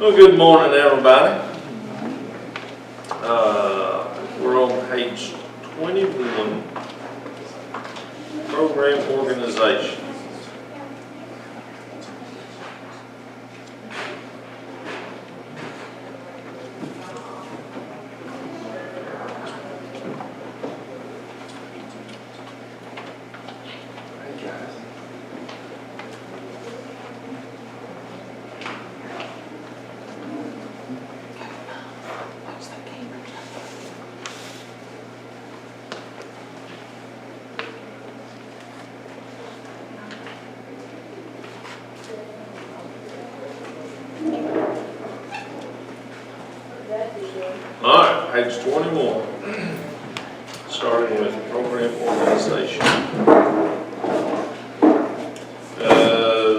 Well, good morning, everybody. We're on page 21, Program Organization. All right, page 21, starting with program organization.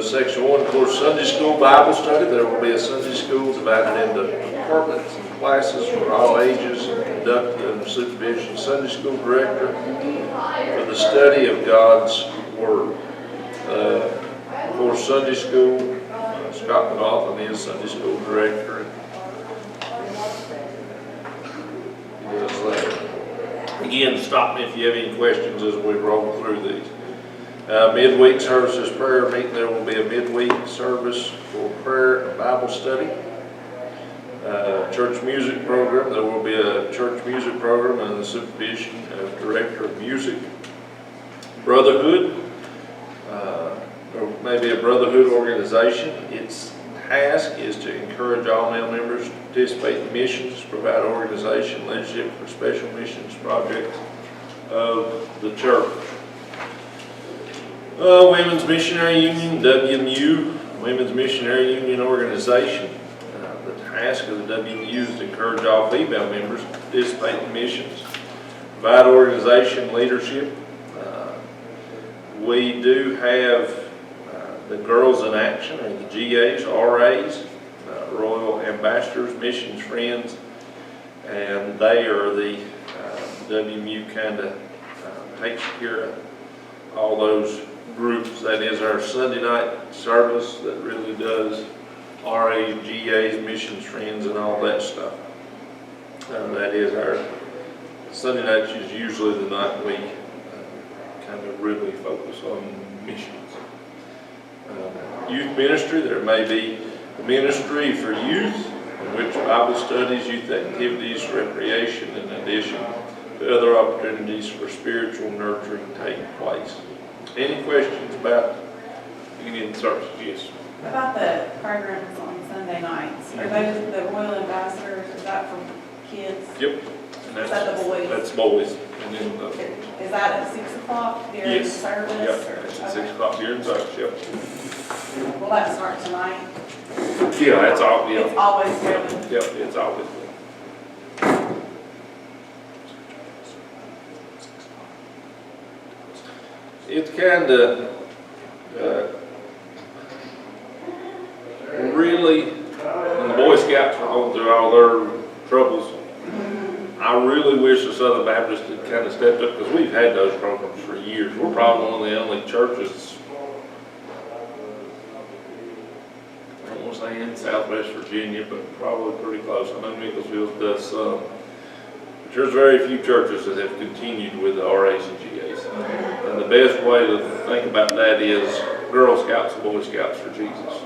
Section 1, of course, Sunday school Bible study. There will be a Sunday school divided into departments and classes for all ages and conducted under supervision Sunday school director for the study of God's Word. Of course, Sunday school, Scott McLaughlin is Sunday school director. Again, stop me if you have any questions as we roll through these. Midweek services prayer meeting, there will be a midweek service for prayer and Bible study. Church music program, there will be a church music program under the supervision of Director of Music. Brotherhood, or maybe a brotherhood organization. Its task is to encourage all male members to participate in missions, provide organization, leadership for special missions projects of the church. Women's Missionary Union, WMU, Women's Missionary Union Organization. The task of the WMU is to encourage all female members to participate in missions, provide organization, leadership. We do have the Girls in Action, or the GAs, RAs, Royal Ambassadors, Missions Friends, and they are the WMU kind of takes care of all those groups. That is our Sunday night service that really does RAs, GAs, Missions Friends, and all that stuff. That is our Sunday nights is usually the night we kind of really focus on missions. Youth ministry, there may be a ministry for youth, in which Bible studies, youth activities, recreation, in addition to other opportunities for spiritual nurturing take place. Any questions about any services? Yes. About the programs on Sunday nights, are those the Royal Ambassadors, is that for kids? Yep. And Is that the boys? That's boys. And then Is that at 6 o'clock during yes. service? Yep. It's at 6 o'clock during service, yep. Will that start tonight? Yeah, that's all, yeah. It's always going? Yep, it's always good. It's kind of really, when the Boy Scouts were going through all their troubles, I really wish the Southern Baptist had kind of stepped up, because we've had those programs for years. We're probably one of the only churches, I don't want to say in Southwest Virginia, but probably pretty close. I know Nicholsville does some. But there's very few churches that have continued with the RAs and GAs. And the best way to think about that is Girl Scouts and Boy Scouts for Jesus.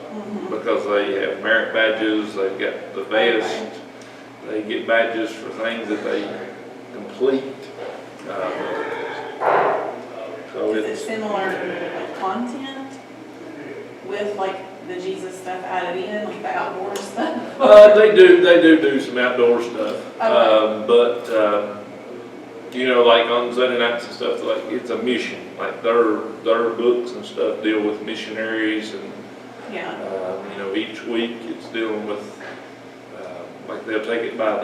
Because they have merit badges, they've got the vest, they get badges for things that they complete. So Is it similar content with like the Jesus stuff added in, like the outdoor stuff? They do some outdoor stuff. Okay. But you know, like on Sunday nights and stuff, like it's a mission. Like their books and stuff deal with missionaries, and Yeah. you know, each week it's dealing with like they'll take it by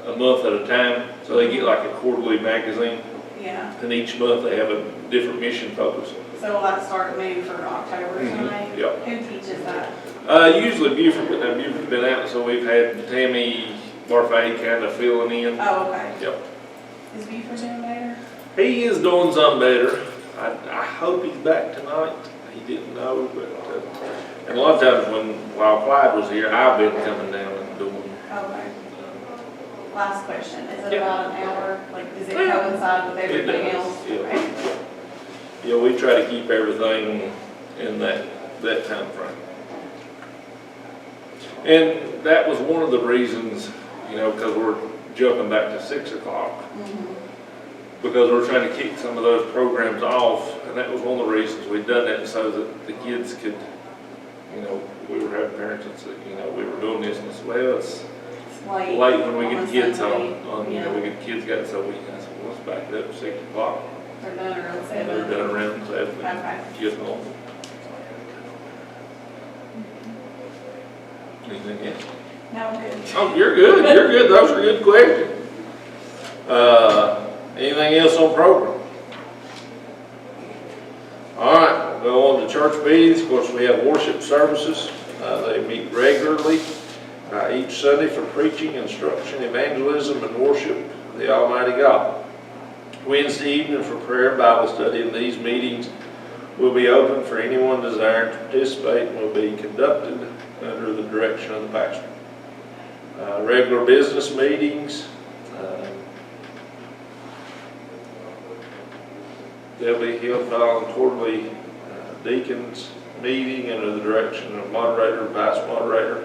a month at a time. So they get like a quarterly magazine, Yeah. and each month they have a different mission focus. So will that start maybe for October tonight? Yep. Who teaches that? Usually Buford's been out, so we've had Tammy Barfay kind of filling in. Oh, okay. Yep. Is Buford doing better? He is doing some better. I hope he's back tonight. He didn't know, but And a lot of times while Clyde was here, I've been coming down and doing. Okay. Last question, is it Yeah. about an hour? Like, does it coincide with everything It does, else? yeah. Okay. Yeah, we try to keep everything in that time frame. And that was one of the reasons, because we're jumping back to 6 o'clock. Because we're trying to kick some of those programs off, and that was one of the reasons we'd done that, so that the kids could, we were having parents that said, we were doing this, and said, well, it's Late when we get on the kids Sunday. on, Yeah. we get the kids got so we can say, well, let's back it up to 6 o'clock. They're done around And 7. they're done around 7, Okay. kids home. Anything else? No, good. Oh, you're good, those are good questions. Anything else on program? All right, we'll go on to church meetings. Of course, we have worship services. They meet regularly each Sunday for preaching, instruction, evangelism, and worship of the Almighty God. Wednesday evening for prayer and Bible study, and these meetings will be open for anyone desiring to participate and will be conducted under the direction of the pastor. Regular business meetings, they'll be held following quarterly deacons meeting under the direction of moderator, vice moderator.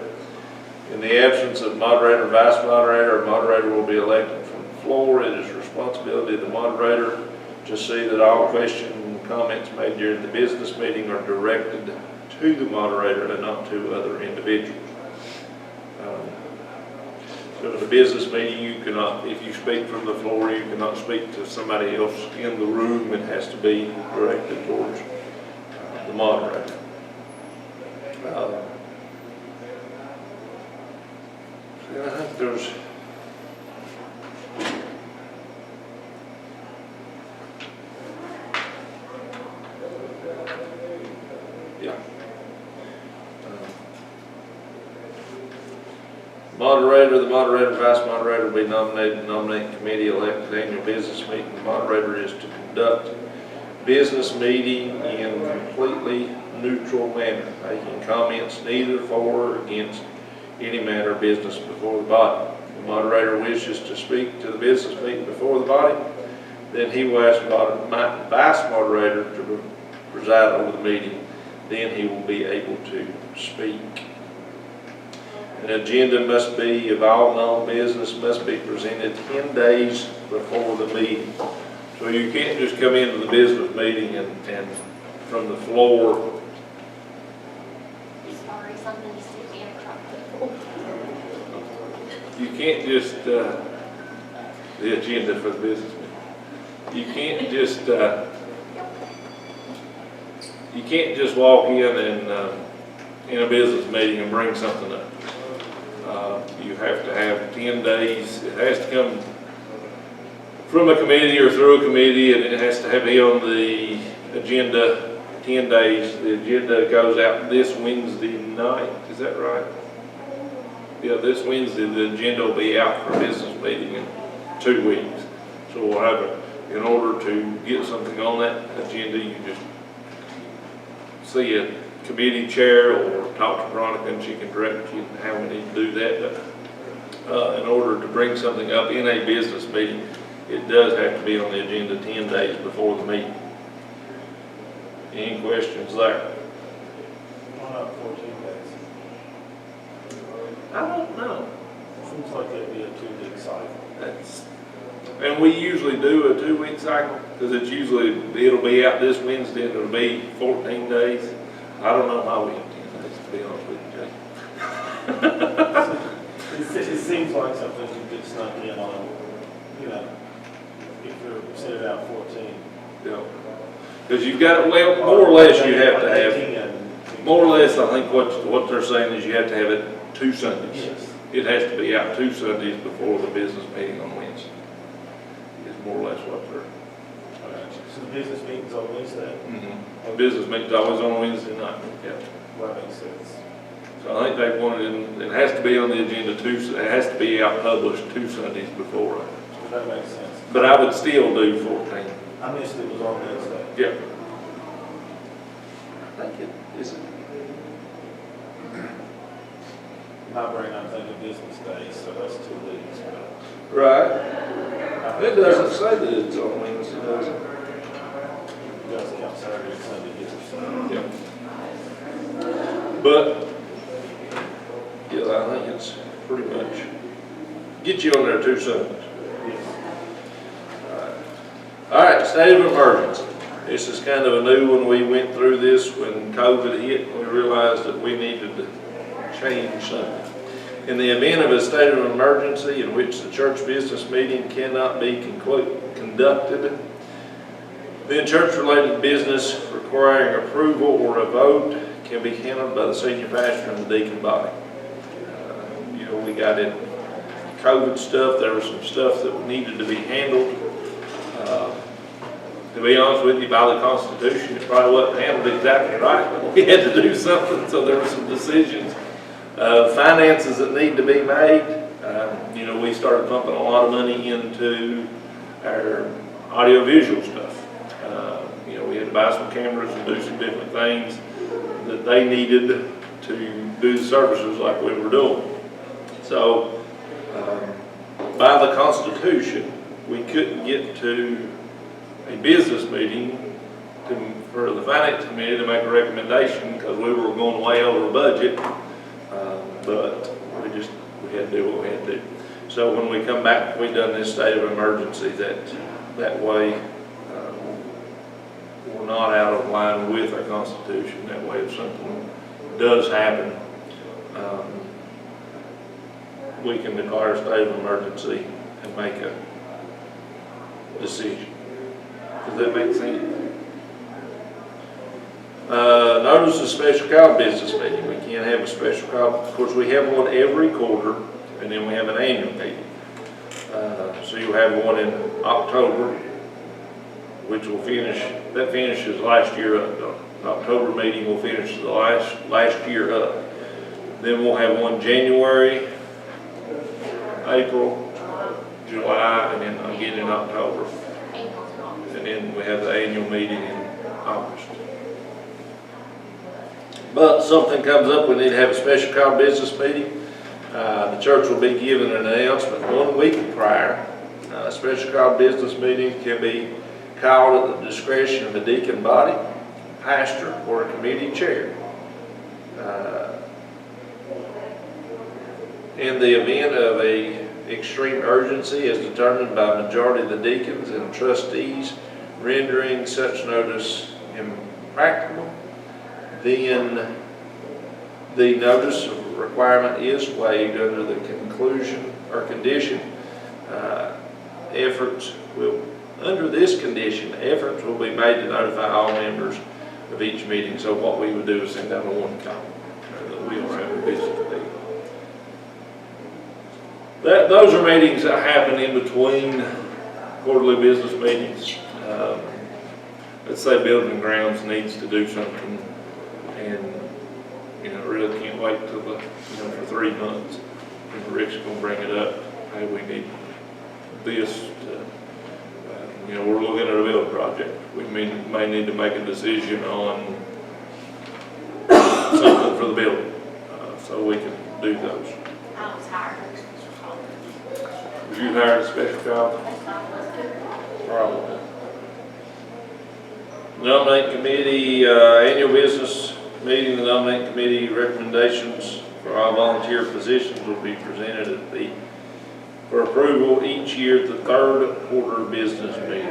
In the absence of moderator, vice moderator, a moderator will be elected from the floor. It is the responsibility of the moderator to see that all questions and comments made during the business meeting are directed to the moderator and not to other individuals. So in the business meeting, you cannot, if you speak from the floor, you cannot speak to somebody else in the room. It has to be directed towards the moderator. I think there's the moderator, vice moderator will be nominated and nominating committee elected annual business meeting. The moderator is to conduct business meeting in a completely neutral manner, making comments neither for or against any matter of business before the body. If the moderator wishes to speak to the business meeting before the body, then he will ask the vice moderator to preside over the meeting. Then he will be able to speak. An agenda must be of all known business must be presented 10 days before the meeting. So you can't just come into the business meeting and from the floor. Sorry, something just hit me in a truck. You can't just, the agenda for the business meeting. You can't just walk in and, in a business meeting and bring something up. You have to have 10 days. It has to come from a committee or through a committee, and it has to be on the agenda 10 days. The agenda goes out this Wednesday night. Is that right? Yeah, this Wednesday the agenda will be out for a business meeting in 2 weeks. So we'll have in order to get something on that agenda, you just see a committee chair or talk to Veronica and she can direct you how we need to do that. But in order to bring something up in a business meeting, it does have to be on the agenda 10 days before the meeting. Any questions there? Why not 14 days? I don't know. Seems like that'd be a 2-week cycle. And we usually do a 2-week cycle because it'll be out this Wednesday and it'll be 14 days. I don't know how we have 10 days, to be honest with you, Jay. It seems like something you could snuck in on, if you're set it out 14. Yeah. Because you've got, well, more or less you have to have, more or less I think what they're saying is you have to have it 2 Sundays. Yes. It has to be out 2 Sundays before the business meeting on Wednesday. Is more or less what they're. So the business meeting's on Wednesday? The business meeting's always on Wednesday night. Yeah. Well, that makes sense. So I think they wanted it has to be on the agenda it has to be out published 2 Sundays before. So that makes sense. But I would still do 14. I missed it was on Wednesday. Yeah. I think it is. My brain, I'm thinking business days, so that's 2 weeks. But Right. I It think doesn't say that it's on Wednesday, does it? you guys count Saturday and Sunday here, so. Yeah. But, yeah, I think it's pretty much, get you on there too soon. Yes. All right, state of emergency. This is kind of a new one. We went through this when COVID hit, and we realized that we needed to change something. In the event of a state of emergency in which the church business meeting cannot be conducted, then church-related business requiring approval or a vote can be handled by the senior pastor and the deacon body. You know, we got in COVID stuff, there was some stuff that needed to be handled. To be honest with you, by the Constitution, it probably wasn't handled exactly right, but we had to do something, so there were some decisions. Finances that need to be made. You know, we started pumping a lot of money into our audiovisual stuff. You know, we had to buy some cameras and do some different things that they needed to do the services like we were doing. So, by the Constitution, we couldn't get to a business meeting for the finance committee to make a recommendation because we were going way over budget. But we had to do what we had to do. So when we come back, we done this state of emergency that way we're not out of line with our Constitution. That way if something does happen, we can declare a state of emergency and make a decision. Does that make sense? Notice a special call business meeting. We can't have a special call. Of course, we have one every quarter, and then we have an annual meeting. So you'll have one in October, which will finish, that finishes last year up. The October meeting will finish the last year up. Then we'll have one January, April, July, and then again in October. And then we have the annual meeting in August. But something comes up, we need to have a special call business meeting. The church will be given an announcement 1 week prior. A special call business meeting can be called at the discretion of the deacon body, pastor, or a committee chair. In the event of a extreme urgency as determined by a majority of the deacons and trustees rendering such notice impracticable, then the notice of requirement is waived under the conclusion or condition. Under this condition, efforts will be made to notify all members of each meeting. So what we would do is send out a one call that we are having a business meeting. Those are meetings that happen in between quarterly business meetings. Let's say Building and Grounds needs to do something, and really can't wait till for 3 months. And Rick's gonna bring it up. Hey, we need this. We're looking at a build project. We may need to make a decision on something for the building, so we can do those. I was hired. Have you hired a special call? That's not listed. Probably. Nominating committee, annual business meeting, the nominating committee recommendations for all volunteer positions will be presented for approval each year at the third quarter business meeting. You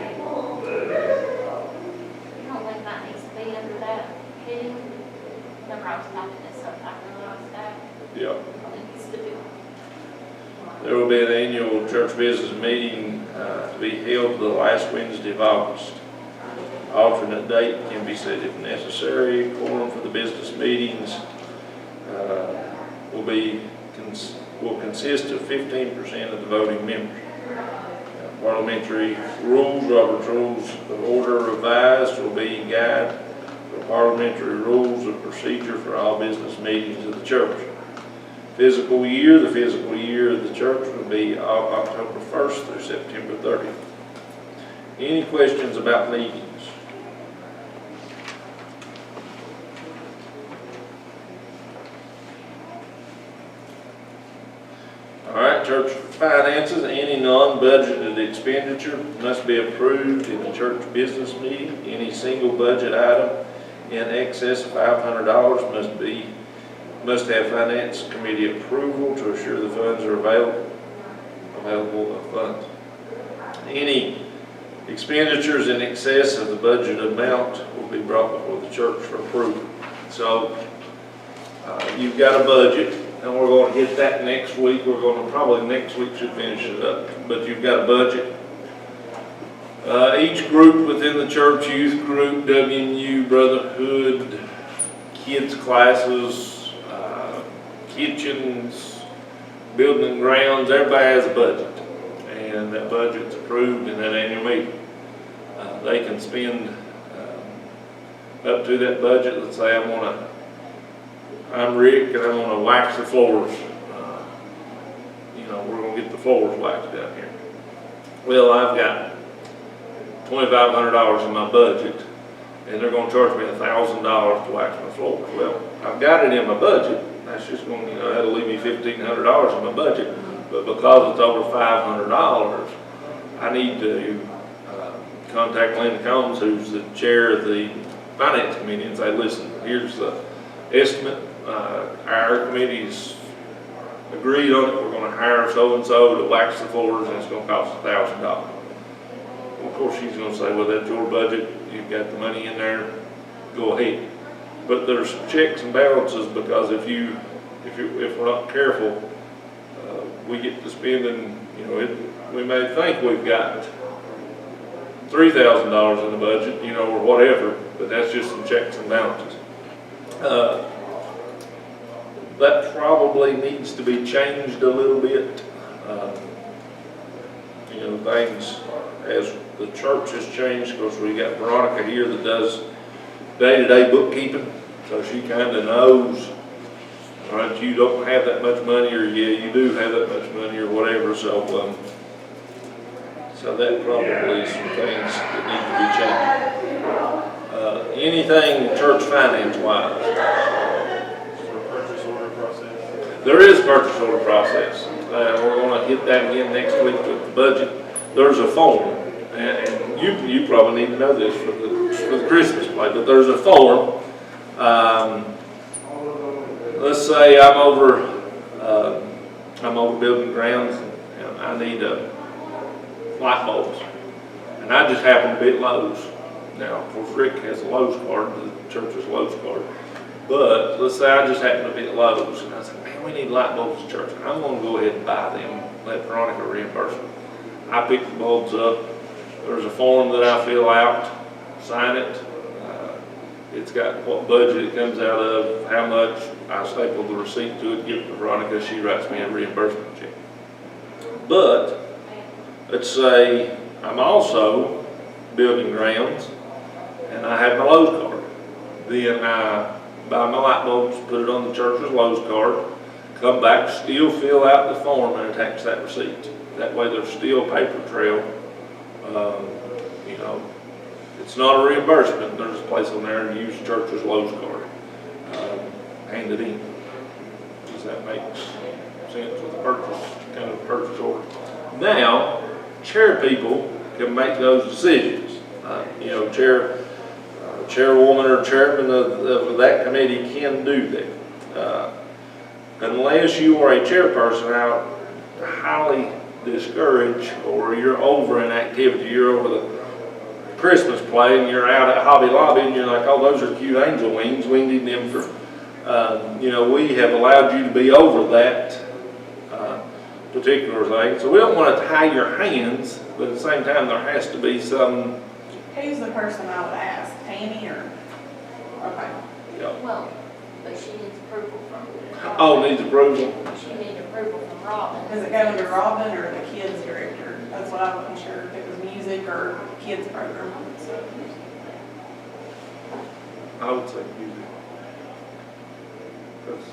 don't think that needs to be under that heading? Remember I was talking this up, I realized that. Yeah. I think it's to be. There will be an annual church business meeting to be held the last Wednesday of August. Alternate date can be set if necessary. Quorum for the business meetings will consist of 15% of the voting members. Parliamentary rules, Robert's Rules of Order revised will be guide for parliamentary rules of procedure for all business meetings of the church. The physical year of the church will be October 1st through September 30th. Any questions about meetings? unbudgeted expenditure must be approved in the church business meeting. Any single budget item in excess of $500 must have finance committee approval to assure the funds are available of funds. Any expenditures in excess of the budget amount will be brought before the church for approval. So you've got a budget, and we're going to hit that next week. We're going to probably next week should finish it up, but you've got a budget. Each group within the church, youth group, WNU, brotherhood, kids classes, kitchens, building and grounds, everybody has a budget, and that budget's approved in that annual meeting. They can spend up to that budget. Let's say I'm Rick and I'm gonna wax the floors. We're gonna get the floors waxed down here. Well, I've got $2,500 in my budget, and they're gonna charge me $1,000 to wax my floors. Well, I've got it in my budget. That's just going to, that'll leave me $1,500 in my budget. But because it's over $500, I need to contact Linda Combs, who's the chair of the finance committee, and say, listen, here's the estimate. Our committee's agreed on it. We're going to hire so-and-so to wax the floors, and it's going to cost $1,000. Of course, she's going to say, well, that's your budget. You've got the money in there. Go ahead. But there's checks and balances, because if we're not careful, we get to spending, we may think we've got $3,000 in the budget, or whatever, but that's just some checks and balances. That probably needs to be changed a little bit. Things as the church has changed, because we got Veronica here that does day-to-day bookkeeping, so she kind of knows, all right, you don't have that much money, or yeah, you do have that much money, or whatever. So that probably is some things that need to be changed. Anything church finance-wise? Purchase order process? There is a purchase order process. We're going to hit that again next week with the budget. There's a form, and you probably need to know this for the Christmas play, but there's a form. Let's say I'm over building grounds, and I need light bulbs, and I just happen to be at Lowe's. Now, of course, Rick has a Lowe's card, the church has a Lowe's card, but let's say I just happen to be at Lowe's, and I said, man, we need light bulbs at church. I'm going to go ahead and buy them, let Veronica reimburse me. I pick the bulbs up. There's a form that I fill out, sign it. It's got what budget it comes out of, how much. I staple the receipt to it, give it to Veronica. She writes me a reimbursement check. But let's say I'm also building grounds, and I have my Lowe's card. Then I buy my light bulbs, put it on the church's Lowe's card, come back, still fill out the form, and attach that receipt. That way there's still a paper trail. It's not a reimbursement. There's a place on there, and use the church's Lowe's card. Hand it in. Does that make sense with the purchase order? Now, chair people can make those decisions. Chairwoman or chairman of that committee can do that. Unless you are a chairperson, I highly discourage, or you're over an activity, you're over the Christmas play, and you're out at Hobby Lobby, and you're like, oh, those are cute angel wings. We need them for, we have allowed you to be over that particular thing. So we don't want to tie your hands, but at the same time, there has to be some. Who's the person I would ask, Tammy or? Okay. Yeah. Well, but she needs approval from. Oh, needs approval. She needs approval from Robin. Does it go under Robin or the kids director? That's what I wasn't sure, if it was music or kids program. I would say music. That's,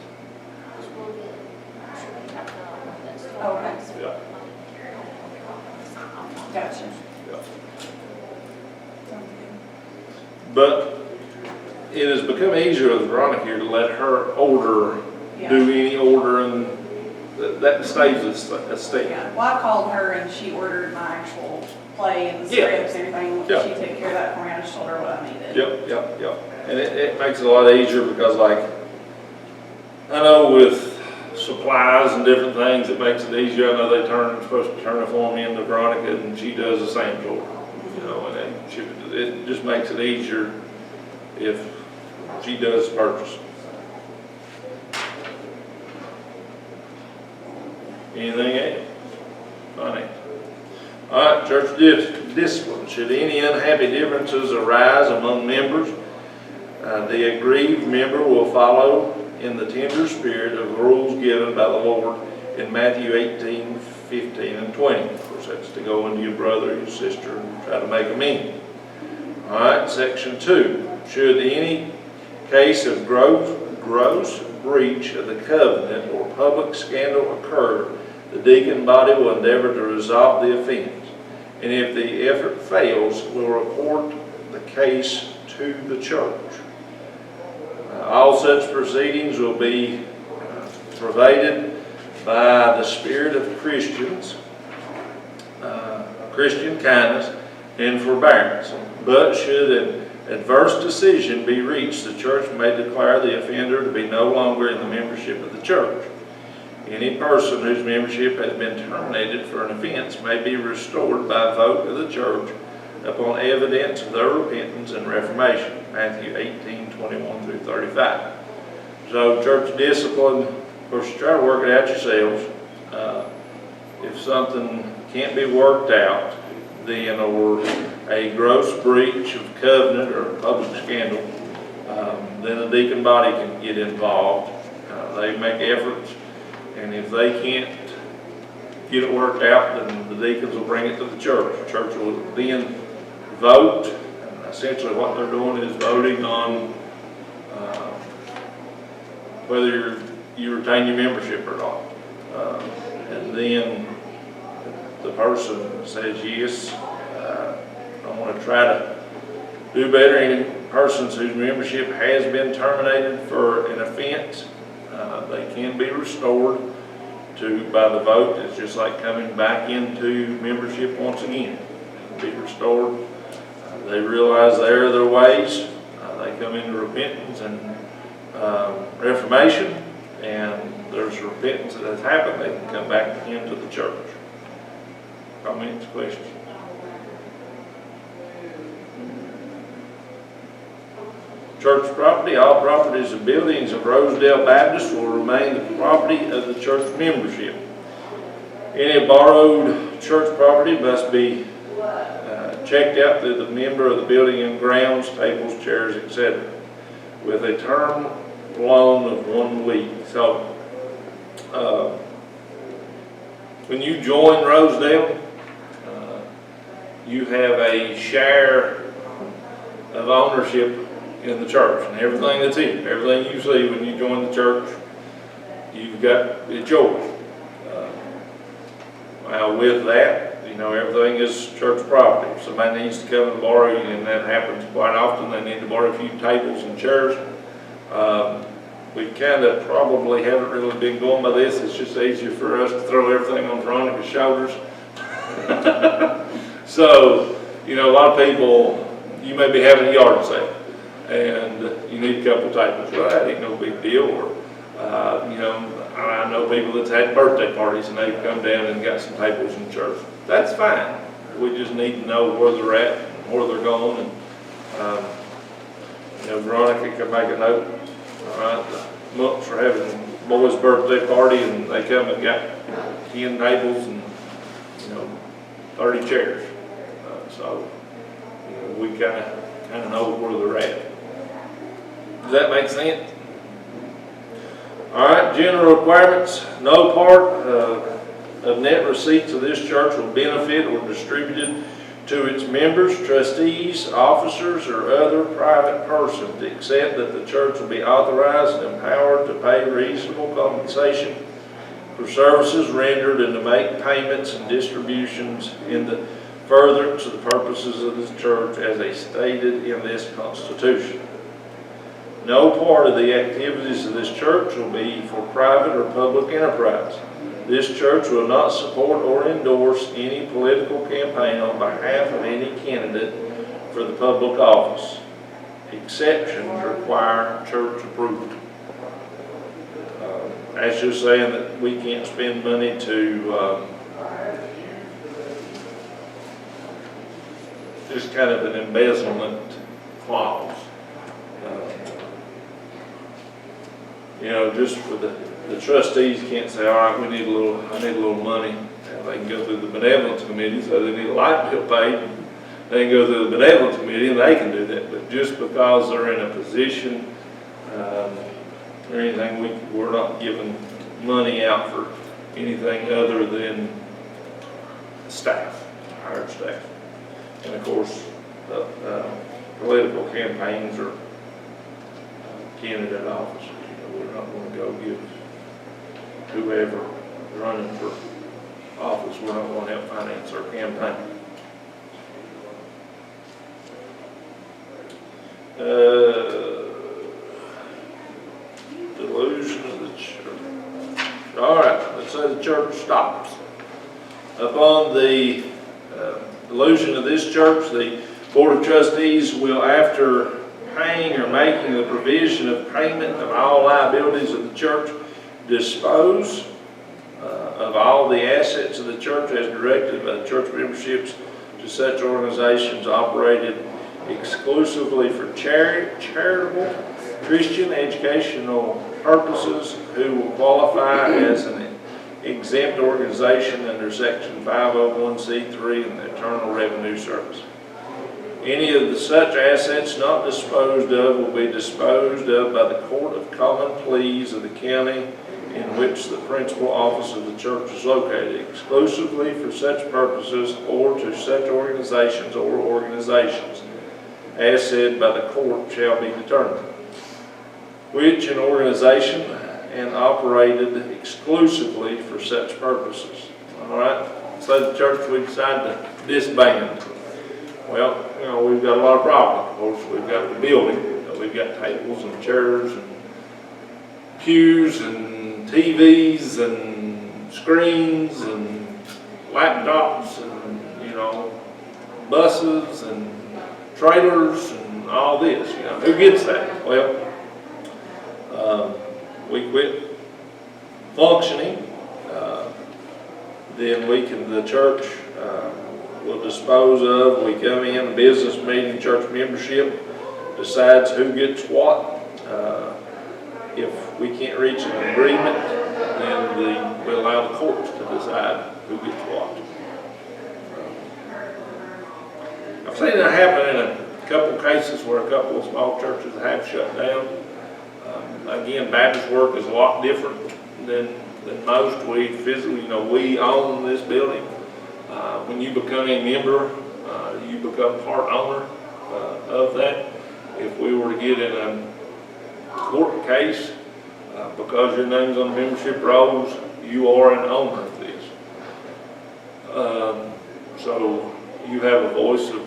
We'll get, she'll have to, Okay. yeah. Gotcha. Yeah. Sounds good. But it has become easier with Veronica here to let her order, Yeah. do any ordering, that stays a state. Yeah, well, I called her and she ordered my actual play and the Yeah. scripts and everything. Yeah. She took care of that for me. I just told her what I needed. Yep. And it makes it a lot easier because, like, I know with supplies and different things, it makes it easier. I know supposed to turn a form in to Veronica, and she does the same for her, you know, and it just makes it easier if she does the purchase. Anything else? Finance. All right, church discipline. Should any unhappy differences arise among members, the aggrieved member will follow in the tender spirit of the rules given by the Lord in Matthew 18, 15, and 20. Of course, that's to go into your brother, your sister, and try to make amends. All right, section 2. Should any case of gross breach of the covenant or public scandal occur, the deacon body will endeavor to resolve the offense, and if the effort fails, will report the case to the church. All such proceedings will be pervaded by the spirit of Christians, Christian kindness and forbearance. But should an adverse decision be reached, the church may declare the offender to be no longer in the membership of the church. Any person whose membership has been terminated for an offense may be restored by vote of the church upon evidence of their repentance and reformation. Matthew 18, 21 through 35. So church discipline, of course, you try to work it out yourselves. If something can't be worked out, then, or a gross breach of covenant or public scandal, then the deacon body can get involved. They make efforts, and if they can't get it worked out, then the deacons will bring it to the church. The church will then vote. Essentially what they're doing is voting on whether you retain your membership or not. And then the person says, yes, I want to try to do better. Any persons whose membership has been terminated for an offense, they can be restored by the vote. It's just like coming back into membership once again. Be restored. They realize the error of their ways. They come into repentance and reformation, and there's repentance that has happened. They can come back into the church. Comments, questions? Church property. All properties and buildings of Rosedale Baptist will remain the property of the church membership. Any borrowed church property must be checked out through the member of the building and grounds, tables, chairs, etc., with a term loan of 1 week. So, when you join Rosedale, you have a share of ownership in the church and everything that's in it. Everything you see when you join the church, it's yours. Well, with that, everything is church property. If somebody needs to come and borrow you, and that happens quite often, they need to borrow a few tables and chairs. We kind of probably haven't really been going by this. It's just easier for us to throw everything on Veronica's shoulders. So, a lot of people, you may be having a yard sale, and you need a couple tables. Well, that ain't no big deal. Or, I know people that's had birthday parties, and they've come down and got some tables in church. That's fine. We just need to know where they're at, and where they're going, and Veronica can make a note. All right, the Monks are having a boy's birthday party, and they come and got 10 tables and 30 chairs. So we kind of know where they're at. Does that make sense? All right, general requirements. No part of net receipts of this church will benefit or distributed to its members, trustees, officers, or other private persons, except that the church will be authorized and empowered to pay reasonable compensation for services rendered and to make payments and distributions in the furtherance of the purposes of this church as stated in this Constitution. No part of the activities of this church will be for private or public enterprise. This church will not support or endorse any political campaign on behalf of any candidate for the public office. Exceptions require church approval. That's just saying that we can't spend money to just kind of an embezzlement clause. You know, just for the trustees can't say, all right, I need a little money. And they can go through the benevolence committee, so they need a light bill paid. They can go through the benevolence committee and they can do that. But just because they're in a position or anything, we're not giving money out for anything other than staff, hired staff. And of course, political campaigns or candidate offices. We're not going to go give whoever running for office, we're not going to help finance our campaign. Delusion of the church. All right, let's say the church stops. Upon the delusion of this church, the Board of Trustees will, after paying or making the provision of payment of all liabilities of the church, dispose of all the assets of the church as directed by the church memberships to such organizations operated exclusively for charitable, Christian, educational purposes who will qualify as an exempt organization under Section 501c3 in the Internal Revenue Service. Any of such assets not disposed of will be disposed of by the Court of Common Pleas of the county in which the principal office of the church is located, exclusively for such purposes or to such organizations or organizations, as said by the court shall be determined. Which an organization and operated exclusively for such purposes. All right, so the church, we decide to disband. Well, you know, we've got a lot of problems. Of course, we've got the building. We've got tables and chairs and pews and TVs and screens and laptops and, you know, buses and trailers and all this. You know, who gets that? Well, we quit functioning, then the church will dispose of. We come in, business meeting, church membership decides who gets what. If we can't reach an agreement, then we allow the courts to decide who gets what. I've seen that happen in a couple of cases where a couple of small churches have shut down. Again, Baptist work is a lot different than most. We physically, you know, we own this building. When you become a member, you become part owner of that. If we were to get in a court case, because your name's on the membership rolls, you are an owner of this. So you have a voice of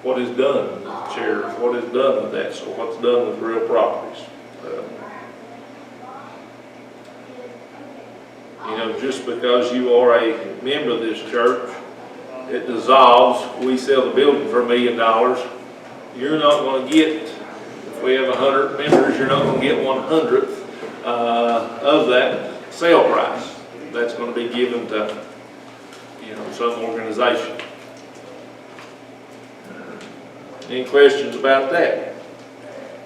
what is done with the chairs, what is done with that, so what's done with real properties. You know, just because you are a member of this church, it dissolves. We sell the building for $1 million. You're not going to get, if we have 100 members, you're not going to get 1/100th of that sale price. That's going to be given to, you know, some organization. Any questions about that?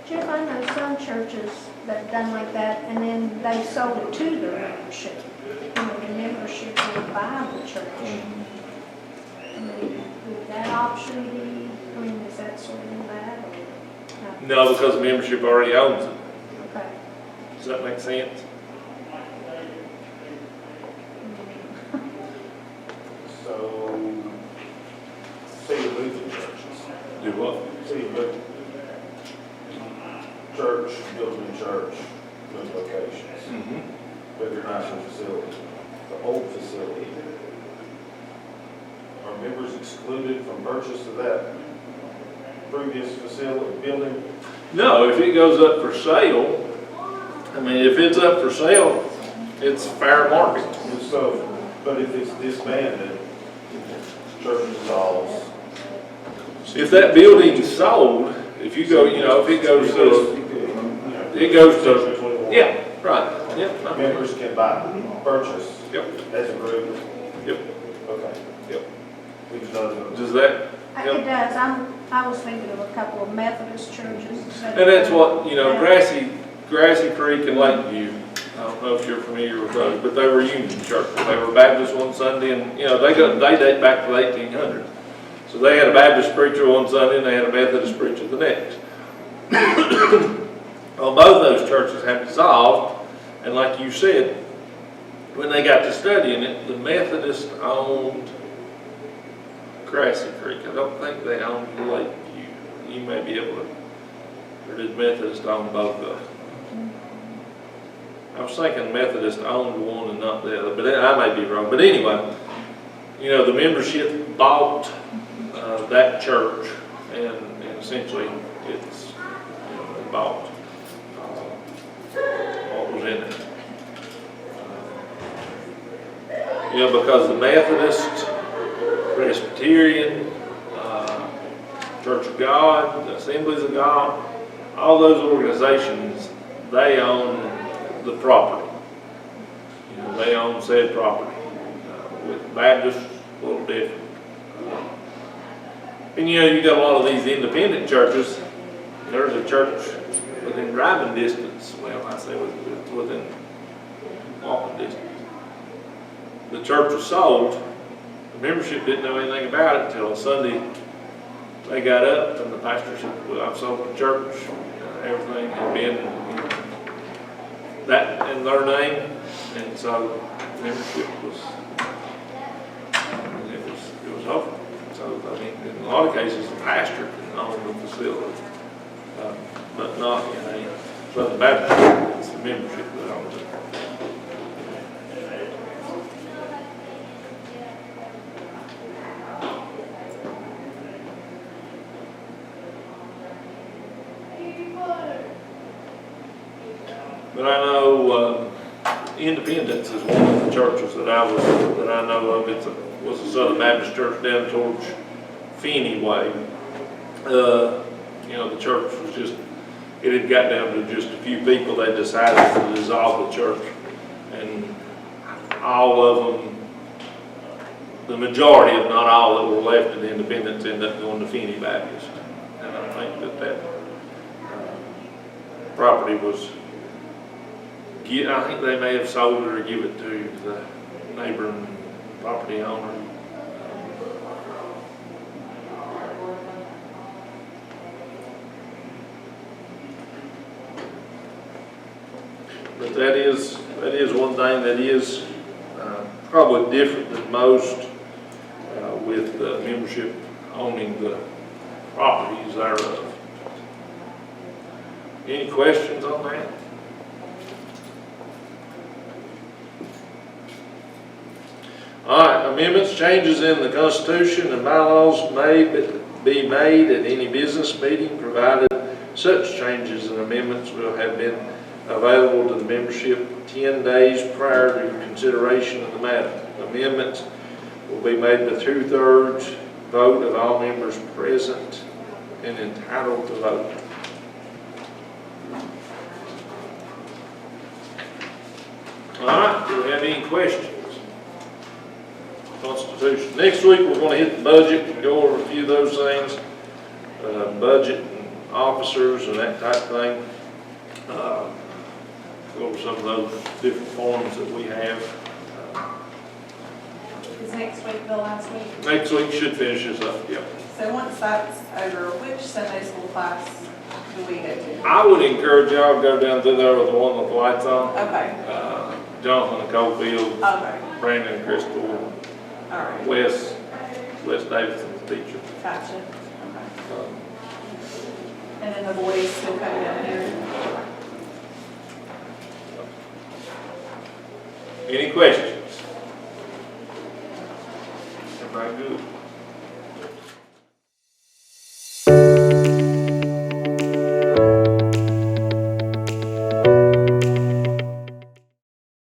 Jeff, I know some churches that done like that, and then they sold it to their membership. You know, the membership would buy the church. I mean, would that option be, I mean, is that sort of bad? Or No, because the membership already owns it. Okay. Does that make sense? So, say you move the churches. Do what? Say you move church, build a new church, move locations, bigger, nicer facility. The old facility, are members excluded from purchase of that previous facility, building? No, if it goes up for sale, I mean, if it's up for sale, it's fair market. So, but if it's disbanded, church dissolves. If that building's sold, if you go, you know, if it goes to, it goes to, yeah, right, yep. okay. Members can purchase Yep, as a group. yep, Okay. yep. We just know. Does that, It does, I was thinking of a couple of Methodist churches. and that's what, you know, Grassy Creek and Lakeview, I don't know if you're familiar with those, but they were Union churches. They were Baptist one Sunday, and, you know, they date back to the 1800s. So they had a Baptist preacher one Sunday, and they had a Methodist preacher the next. Well, both those churches have dissolved, and like you said, when they got to studying it, the Methodist owned Grassy Creek. I don't think they owned Lakeview. You may be able to, or did Methodist own both of them? I was thinking Methodist owned one and not the other, but I may be wrong. But anyway, you know, the membership bought that church, and essentially it's, you know, they bought what was in it. You know, because the Methodist, Presbyterian, Church of God, the Assemblies of God, all those organizations, they own the property. You know, they own said property. With Baptists, a little different. And you know, you got a lot of these independent churches. There's a church within driving distance. Well, I say within walking distance. The church was sold. The membership didn't know anything about it until Sunday. They got up and the pastor said, "Well, I've sold the church. Everything had been, you know, that in their name," and so membership was it was over. So I mean, in a lot of cases, the pastor can own the facility, but not in a Southern Baptist. It's the membership that owns it. But I know Independence is one of the churches that I know of. It was a Southern Baptist church down towards Feeney way. You know, the church was just, it had got down to just a few people. They decided to dissolve the church, and all of them, the majority, if not all, that were left in Independence ended up going to Feeney Baptist. And I think that property was, I think they may have sold it or give it to the neighboring property owner. But that is one thing that is probably different than most with the membership owning the properties thereof. Any questions on that? All right, amendments, changes in the Constitution and bylaws may be made at any business meeting, provided such changes and amendments will have been available to the membership 10 days prior to consideration of the matter. Amendments will be made by 2/3 vote of all members present and entitled to vote. All right, do we have any questions? Constitution. Next week, we're going to hit the budget and go over a few of those things. Budget and officers and that type of thing. Go over some of those different forms that we have. Is next week the last week? Next week should finish this up, yep. So once that's over, which Sunday school class do we go to? I would encourage y'all to go down through there with the one with the lights on. Okay, Jonathan Cofield, okay, Brandon and Crystal, all right, Wes Davidson's teacher. gotcha, okay. And then the boys still come down here? Any questions? Everybody good?